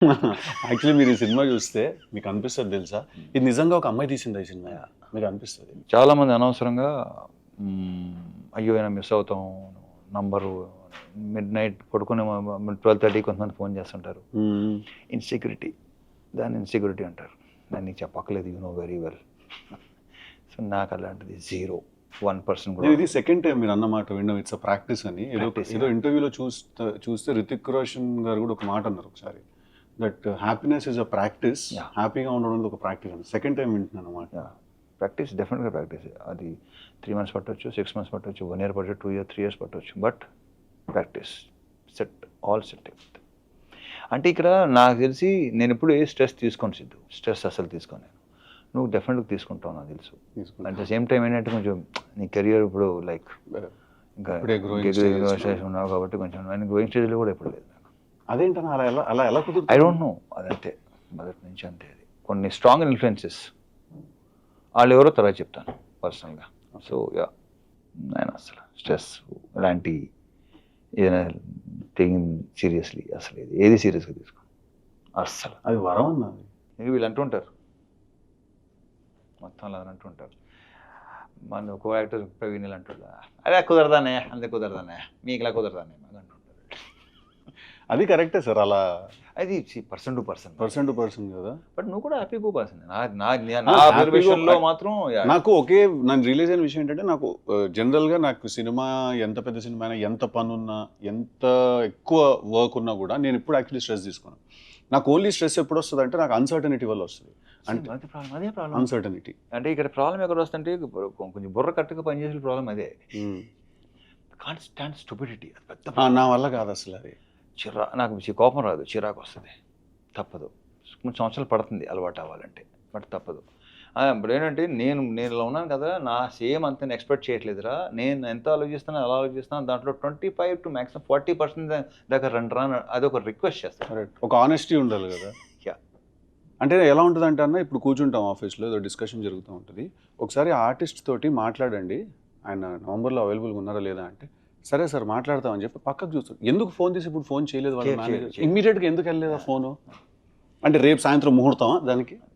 Actually మీరు ఈ cinema చూస్తే మీకు అనిపిస్తుంది తెలుసా, ఇది నిజంగా ఒక అమ్మాయి తీసిందా ఈ సినిమా మీకు అనిపిస్తుంది. చాలామంది అనవసరంగా అయ్యో అయినా మిస్ అవుతాం నంబరు మిడ్ నైట్ పడుకునే 12:30 కొంతమంది ఫోన్ చేస్తుంటారు. ఇన్సెక్యూరిటీ, దాన్ని ఇన్సెక్యూరిటీ అంటారు. దాన్ని నీకు చెప్పక్కలేదు, you know very well. So నాకు అలాంటిది 0-1% కూడా. ఇది సెకండ్ టైం మీరు అన్నమాట విన్నాం, ఇట్స్ ప్రాక్టీస్ అని. ఏదో ఇంటర్వ్యూలో చూస్తే రితిక్ రోషన్ గారు కూడా ఒక మాట అన్నారు ఒకసారి, that happiness is a practice, హ్యాపీగా ఉండడం ఒక ప్రాక్టీస్ అని. సెకండ్ టైం వింటున్నాను అనమాట. ప్రాక్టీస్, డెఫినెట్గా ప్రాక్టీస్. అది 3 months పట్టవచ్చు, 6 months పట్టవచ్చు, 1 year పట్టవచ్చు, 2 years 3 years పట్టవచ్చు. But practice set, all set. అంటే ఇక్కడ నాకు తెలిసి నేను ఎప్పుడు ఏ స్ట్రెస్ తీసుకోను సిద్ధు. స్ట్రెస్ అసలు తీసుకోను నేను. నువ్వు డెఫినెట్గా తీసుకుంటావు నాకు తెలుసు. అట్ ద సేమ్ టైం ఏంటంటే కొంచెం నీ కెరియర్ ఇప్పుడు లైక్ ఇంకా ఉన్నావు కాబట్టి కొంచెం నేను గ్రోయింగ్ స్టేజ్లో కూడా ఎప్పుడు లేదు నాకు. అదేంటన్నా అలా ఎలా కుదురుతుంది? ఐ డోంట్ నో, అదంతే మొదటి నుంచి అంతే. అది కొన్ని స్ట్రాంగ్ ఇన్ఫ్లుయెన్సెస్, వాళ్ళు ఎవరో తర్వాత చెప్తాను పర్సనల్గా. సో యా, నేను అసలు స్ట్రెస్ ఇలాంటి ఏదైనా టేకింగ్ సీరియస్లీ అసలు ఏది సీరియస్గా తీసుకోండి అస్సలు. అది వరం అన్నది. ఇంక వీళ్ళు అంటుంటారు మొత్తం అలా అంటుంటారు. మన కో యాక్టర్ ప్రవీణ్ ఇలా అంటుంటా, అదే కుదరదానే, అంతే కుదరదానే, మీకు ఇలా కుదరదానే మాకు అంటుంటారు. అది కరెక్టే సార్, అలా అది పర్సన్ టు పర్సన్ కదా. బట్ నువ్వు కూడా హ్యాపీ గో పర్సన్. నా మాత్రం నాకు నన్ను రిలీజ్ అయిన విషయం ఏంటంటే, నాకు జనరల్గా నాకు సినిమా ఎంత పెద్ద సినిమా అయినా, ఎంత పని ఉన్నా, ఎంత ఎక్కువ వర్క్ ఉన్నా కూడా నేను ఎప్పుడు యాక్చువల్లీ స్ట్రెస్ తీసుకున్నాను. నాకు ఓన్లీ స్ట్రెస్ ఎప్పుడు వస్తుంది అంటే నాకు అన్సర్టనిటీ వల్ల వస్తుంది. అంటే అదే ప్రాబ్లం, అన్సర్టనిటీ. అంటే ఇక్కడ ప్రాబ్లం ఎక్కడ వస్తుంటే కొంచెం బుర్ర కట్టుగా పనిచేసే ప్రాబ్లం అదే. కాంట్ స్టాండ్ స్టూపిడిటీ, అది పెద్ద నా వల్ల కాదు అసలు. అది నాకు కోపం రాదు, చిరాకు వస్తుంది. తప్పదు, కొన్ని సంవత్సరాలు పడుతుంది అలవాటు అవ్వాలంటే, బట్ తప్పదు. ఇప్పుడు ఏంటంటే నేను ఇలా ఉన్నాను కదా, నా సేమ్ అంత ఎక్స్పెక్ట్ చేయట్లేదురా, నేను ఎంత ఆలోచిస్తాను అలా ఆలోచిస్తాను, దాంట్లో 25 to maximum 40% దాకా రండి, అది ఒక రిక్వెస్ట్ చేస్తాను. ఒక ఆనెస్టీ ఉండాలి కదా. అంటే ఎలా ఉంటుంది అంటే అన్న, ఇప్పుడు కూర్చుంటాం ఆఫీస్లో, ఏదో డిస్కషన్ జరుగుతూ ఉంటుంది, ఒకసారి ఆర్టిస్ట్ తోటి మాట్లాడండి, ఆయన నవంబర్లో అవైలబుల్గా ఉన్నారా లేదా అంటే, సరే సార్ మాట్లాడతామని చెప్పి పక్కకు చూస్తాం. ఎందుకు ఫోన్ తీసి ఇప్పుడు ఫోన్ చేయలేదు వాళ్ళ మేనేజర్, ఇమ్మీడియట్గా ఎందుకు వెళ్ళలేదా ఫోను అంటే, రేపు సాయంత్రం ముహూర్తమా దానికి?